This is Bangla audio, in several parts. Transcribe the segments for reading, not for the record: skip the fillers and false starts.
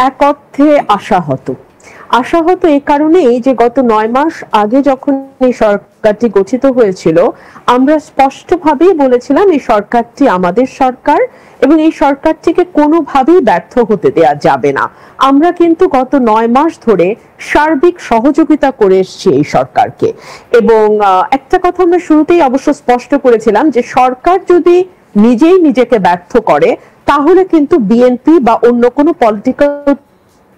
এক অর্থে আশাহত। আশাহত এই কারণেই যে গত 9 মাস আগে যখন এই সরকারটি গঠিত হয়েছিল, আমরা স্পষ্টভাবেই বলেছিলাম এই সরকারটি আমাদের সরকার এবং এই সরকারটিকে কোনোভাবেই ব্যর্থ হতে দেয়া যাবে না। আমরা কিন্তু গত 9 মাস ধরে সার্বিক সহযোগিতা করে এসেছি এই সরকারকে। এবং একটা কথা আমরা শুরুতেই অবশ্য স্পষ্ট করেছিলাম যে সরকার যদি নিজেই নিজেকে ব্যর্থ করে তাহলে কিন্তু বিএনপি বা অন্য কোনো পলিটিক্যাল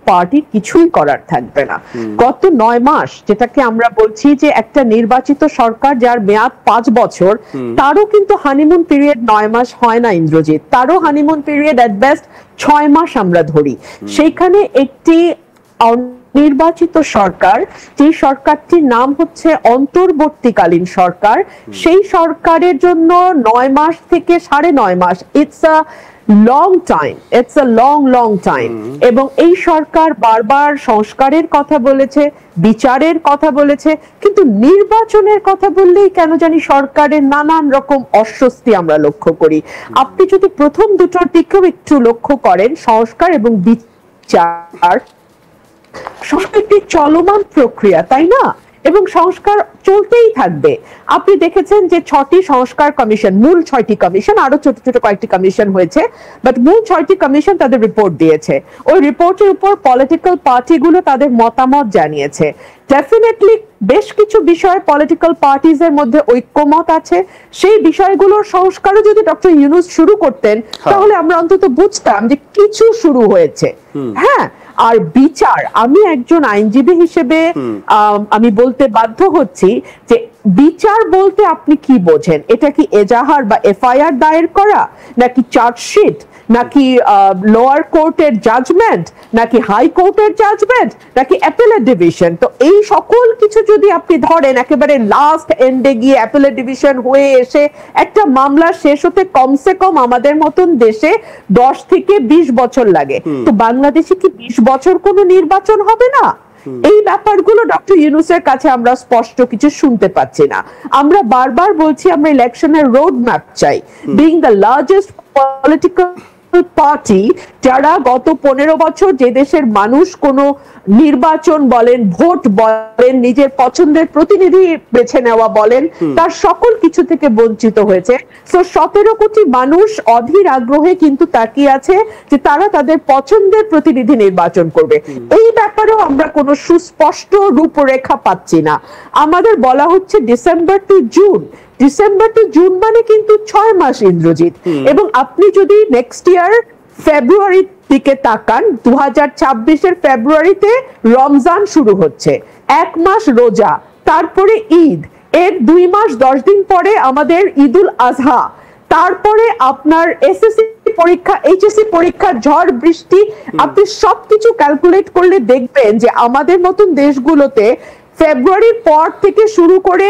পার্টি কিছুই করার থাকবে না। গত 9 মাস যেটাকে আমরা বলছি যে একটা নির্বাচিত সরকার যার মেয়াদ 5 বছর, তারও কিন্তু হানিমুন পিরিয়ড 9 মাস হয় না ইন্দ্রজিৎ, তারও হানিমুন পিরিয়ড এট বেস্ট 6 মাস আমরা ধরি। সেইখানে একটি নির্বাচিত সরকার, যে সরকারটির নাম হচ্ছে অন্তর্বর্তীকালীন সরকার, সেই সরকারের জন্য 9 মাস থেকে 9.5 মাস it's a long time, it's a long time. এবং এই সরকার বারবার সংস্কারের কথা বলেছে, বিচারের কথা বলেছে, কিন্তু নির্বাচনের কথা বললেই কেন জানি সরকারের নানান রকম অস্বস্তি আমরা লক্ষ্য করি। আপনি যদি প্রথম দুটোর দিকেও একটু লক্ষ্য করেন, সংস্কার এবং বিচার, সংস্কার একটি চলমান প্রক্রিয়া, তাই না? এবং সংস্কার চলতেই থাকবে। আপনি দেখেছেন যে 6টি সংস্কার কমিশন, মূল 6টি কমিশন, আরো ছোট ছোট কয়েকটি কমিশন হয়েছে, বাট মূল 6টি কমিশন তাদের রিপোর্ট দিয়েছে। ওই রিপোর্টের উপর পলিটিক্যাল পার্টিগুলো তাদের মতামত জানিয়েছে। ডেফিনেটলি বেশ কিছু বিষয় পলিটিক্যাল পার্টিজ এর মধ্যে ঐক্যমত আছে। সেই বিষয়গুলোর সংস্কারও যদি ডক্টর ইউনূস শুরু করতেন তাহলে আমরা অন্তত বুঝতাম যে কিছু শুরু হয়েছে। হ্যাঁ, আর বিচার, আমি একজন আইনজীবী হিসেবে আমি বলতে বাধ্য হচ্ছি যে বিচার বলতে আপনি কি বোঝেন? এটা কি এজাহার বা এফআইআর দায়ের করা, নাকি চার্জশিট, নাকি লোয়ার কোর্টের জাজমেন্ট, নাকি হাই কোর্টের জাজমেন্ট, নাকি অ্যাপেলেট ডিভিশন? তো এই সকল কিছু যদি আপনি ধরেন, একেবারে লাস্ট এন্ডে গিয়ে অ্যাপেলেট ডিভিশন হয়ে এসে একটা মামলা শেষ হতে কমসে কম আমাদের মতন দেশে 10 থেকে 20 বছর লাগে। তো বাংলাদেশে কি 20 বছর কোনো নির্বাচন হবে না? এই ব্যাপারগুলো ডক্টর ইউনূসের কাছে আমরা স্পষ্ট কিছু শুনতে পাচ্ছি না। আমরা বারবার বলছি আমরা ইলেকশনের রোড ম্যাপ চাই। Being the largest political party, যারা গত 15 বছর যে দেশের মানুষ কোনো নির্বাচন বলেন, ভোট বলেন, নিজের পছন্দের প্রতিনিধি বেছে নেওয়া বলেন, তার সকল কিছু থেকে বঞ্চিত হয়েছে। সো 17 কোটি মানুষ অধীর আগ্রহে কিন্তু তাকিয়ে আছে যে তারা তাদের পছন্দের প্রতিনিধি নির্বাচন করবে। এই ব্যাপারেও আমরা কোনো সুস্পষ্ট রূপরেখা পাচ্ছি না। আমাদের বলা হচ্ছে December two June. December two June মানে কিন্তু 6 মাস ইন্দ্রজিৎ। এবং আপনি যদি নেক্সট ইয়ার ফেব্রুয়ারির দিকে তাকান, 2026-এর ফেব্রুয়ারিতে রমজান শুরু হচ্ছে, 1 মাস রোজা, তারপরে ঈদ, এর 2 মাস 10 দিন পরে আমাদের ঈদুল আজহা, তারপরে আপনার এসএসসি পরীক্ষা, এইচএসসি পরীক্ষা, ঝড় বৃষ্টি, আপনি সবকিছু ক্যালকুলেট করলে দেখবেন যে আমাদের মতন দেশগুলোতে ফেব্রুয়ারির পর থেকে শুরু করে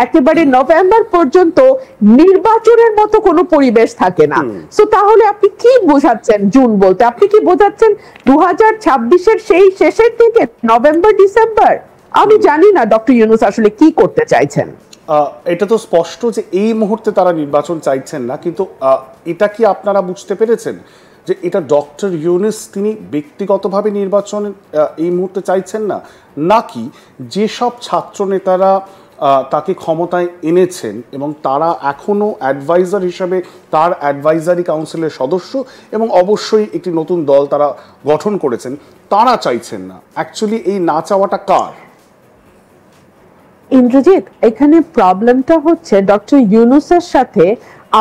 একেবারে নভেম্বর পর্যন্ত নির্বাচনের মতো কোনো পরিবেশ থাকে না। সো তাহলে আপনি কি বোঝাচ্ছেন জুন বলতে? আপনি কি বোঝাচ্ছেন 2026-এর সেই শেষের দিকে, নভেম্বর ডিসেম্বর? আমি জানি না ডক্টর ইউনূস আসলে কি করতে চাইছেন। এটা তো স্পষ্ট যে এই মুহূর্তে তারা নির্বাচন চাইছেন না, কিন্তু এটা কি আপনারা বুঝতে পেরেছেন যে এটা ডক্টর ইউনূস তিনি ব্যক্তিগতভাবে নির্বাচন এই মুহূর্তে চাইছেন না, নাকি যেসব ছাত্র নেতারা তাকে ক্ষমতায় এনেছেন এবং তারা এখনো অ্যাডভাইজার হিসাবে তার অ্যাডভাইজারি কাউন্সিলের সদস্য এবং অবশ্যই একটি নতুন দল তারা গঠন করেছেন, তারা চাইছেন না? অ্যাকচুয়ালি এই না চাওয়াটা কার? ইন্দ্রজিৎ, এখানে প্রবলেমটা হচ্ছে ডক্টর ইউনূসের সাথে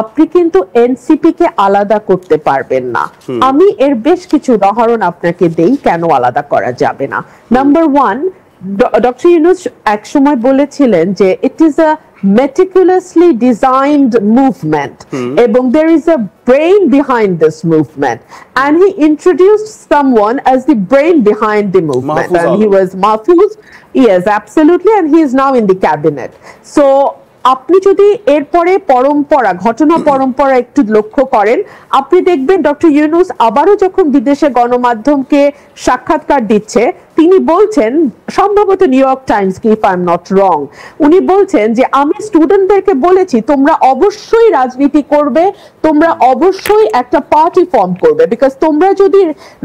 আপনি কিন্তু এনসিপি কে আলাদা করতে পারবেন না। আমি এর বেশ কিছু উদাহরণ আপনাকে দেই কেন আলাদা করা যাবে না। নাম্বার 1, ডক্টর ইউনূস একসময় বলেছিলেন যে it is a meticulously designed movement এবং there is a brain behind this movement, and he introduced someone as the brain behind the movement, and he was Mahfouz. Yes, absolutely, and he is now in the cabinet. So আপনি যদি এরপরে পরম্পরা, ঘটনা পরম্পরা একটু লক্ষ্য করেন, আপনি দেখবেন ডক্টর ইউনূস আবারও যখন বিদেশে গণমাধ্যমকে সাক্ষাৎকার দিচ্ছে, তিনি বলছেন, সম্ভবত নিউ ইয়র্ক টাইমস কি, if I am not wrong, উনি বলছেন যে আমি স্টুডেন্টদেরকে বলেছি তোমরা অবশ্যই রাজনীতি করবে, তোমরা অবশ্যই একটা পার্টি ফর্ম করবে, বিকজ তোমরা যদি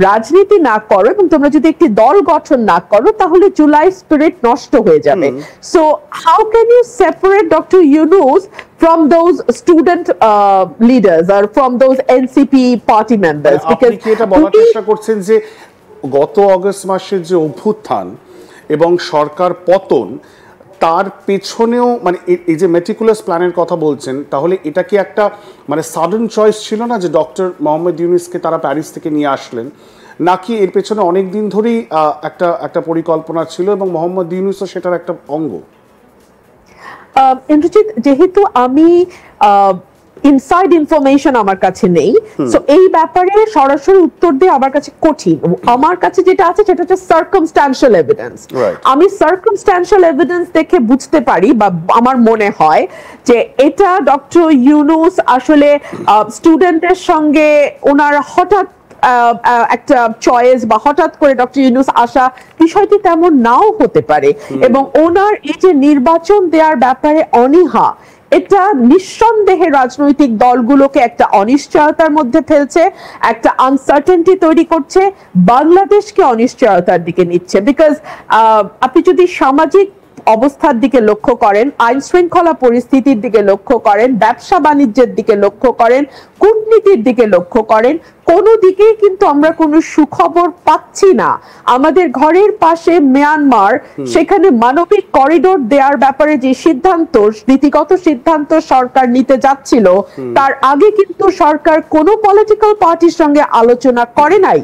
রাজনীতি না করো এবং তোমরা যদি একটি দল গঠন না করো তাহলে জুলাই স্পিরিট নষ্ট হয়ে যাবে। So how can you separate doctor Yunus from those student leaders or from those NCP party members? আপনি কি এটা বলার চেষ্টা করছেন যে গত অগস্ট মাসের যে অভ্যুত্থান এবং সরকার পতন, তার পেছনেও মানে এই যে মেটিকুলাস প্ল্যানের কথা বলছেন, তাহলে এটা কি একটা মানে সাডেন চয়েস ছিল না যে ডক্টর মোহাম্মদ ইউনূসকে তারা প্যারিস থেকে নিয়ে আসলেন, নাকি এর পেছনে অনেক দিন ধরেই একটা পরিকল্পনা ছিল এবং মোহাম্মদ ইউনূসও সেটার একটা অঙ্গ? ইন্দ্রজিৎ, যেহেতু আমি ইনসাইড ইনফরমেশন আমার কাছে নেই, সো এই ব্যাপারে সরাসরি উত্তর দিয়ে আমার কাছে কঠিন। আমার কাছে যেটা আছে সেটা হচ্ছে সার্কামস্ট্যান্সিয়াল এভিডেন্স। আমি সার্কামস্ট্যান্সিয়াল এভিডেন্স দেখে বুঝতে পারি বা আমার মনে হয় যে এটা ডক্টর ইউনূস আসলে স্টুডেন্টের সঙ্গে ওনার হঠাৎ একটা চয়েস বা হঠাৎ করে ডক্টর ইউনূস আসা বিষয়টি তেমন নাও হতে পারে, এবং ওনার এই যে নির্বাচন দেওয়ার ব্যাপারে অনীহা, এটা নিঃসন্দেহে রাজনৈতিক দলগুলোকে একটা অনিশ্চয়তার মধ্যে ফেলছে, একটা আনসার্টেনটি তৈরি করছে, বাংলাদেশকে অনিশ্চয়তার দিকে নিচ্ছে। বিকজ আপনি যদি সামাজিক অবস্থার দিকে লক্ষ্য করেন, আইন শৃঙ্খলা পরিস্থিতির দিকে লক্ষ্য করেন, ব্যবসা বাণিজ্যের দিকে লক্ষ্য করেন, কূটনীতির দিকে লক্ষ্য করেন, কোনো দিকেই কিন্তু আমরা কোনো সুখবর পাচ্ছি না। আমাদের ঘরের পাশে মিয়ানমার, সেখানে মানবিক করিডোর দেওয়ার ব্যাপারে যে সিদ্ধান্ত, নীতিগত সিদ্ধান্ত সরকার নিতে যাচ্ছিল, তার আগে কিন্তু সরকার কোনো পলিটিক্যাল পার্টির সঙ্গে আলোচনা করে নাই।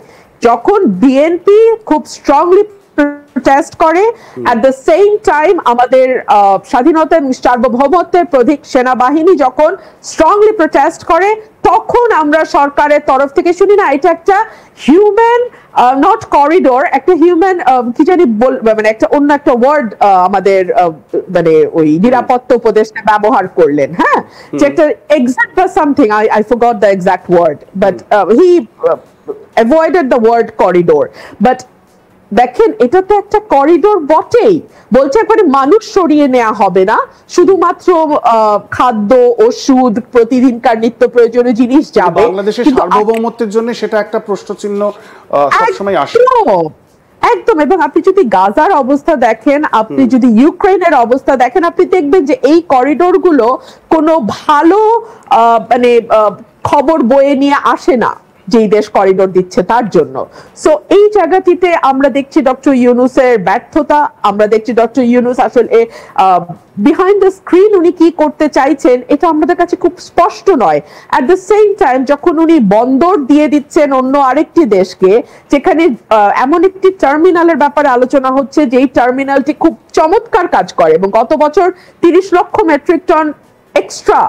যখন বিএনপি খুব স্ট্রংলি প্রোটেস্ট করে, এট দ্য সেম টাইম আমাদের স্বাধীনতা এবং সার্বভৌমত্বের প্রতীক সেনাবাহিনী যখন স্ট্রংলি প্রোটেস্ট করে, তখন আমরা সরকারের তরফ থেকে শুনি না এটা একটা হিউম্যান নট করিডোর, একটা হিউম্যান কি জানি মানে একটা অন্য একটা ওয়ার্ড আমাদের মানে ওই নিরাপত্তা উপদেষ্টা ব্যবহার করলেন, হ্যাঁ, যে একটা এক্সাক্ট বা something, I forgot the exact word, but he avoided the word corridor. But দেখেন, এটা তো একটা করিডোর বটেই, বলছে একবারে মানুষ সরিয়ে নেওয়া হবে না, শুধুমাত্র খাদ্য, ওষুধ, প্রতিদিনকার নিত্য প্রয়োজনীয় জিনিস যাবে। বাংলাদেশের সার্বভৌমত্বের জন্য সেটা একটা প্রশ্নচিহ্ন সবসময় আসে। একদম। এবং আপনি যদি গাজার অবস্থা দেখেন, আপনি যদি ইউক্রেনের অবস্থা দেখেন, আপনি দেখবেন যে এই করিডোর গুলো কোনো ভালো মানে খবর বয়ে নিয়ে আসে না যেই দেশ করিডোর দিচ্ছে তার জন্য। সো এই জায়গাটিতে আমরা দেখছি ডক্টর ইউনূসের ব্যর্থতা, আমরা দেখছি ডক্টর ইউনূস আসলে বিহাইন্ড দ্য স্ক্রিন উনি কি করতে চাইছেন এটা আমাদের কাছে খুব স্পষ্ট নয়। অ্যাট দ্য সেম টাইম যখন উনি বন্দর দিয়ে দিচ্ছেন অন্য আরেকটি দেশকে, যেখানে এমন একটি টার্মিনালের ব্যাপারে আলোচনা হচ্ছে যেই টার্মিনালটি খুব চমৎকার কাজ করে এবং গত বছর 30 লক্ষ মেট্রিক টন এক্সট্রা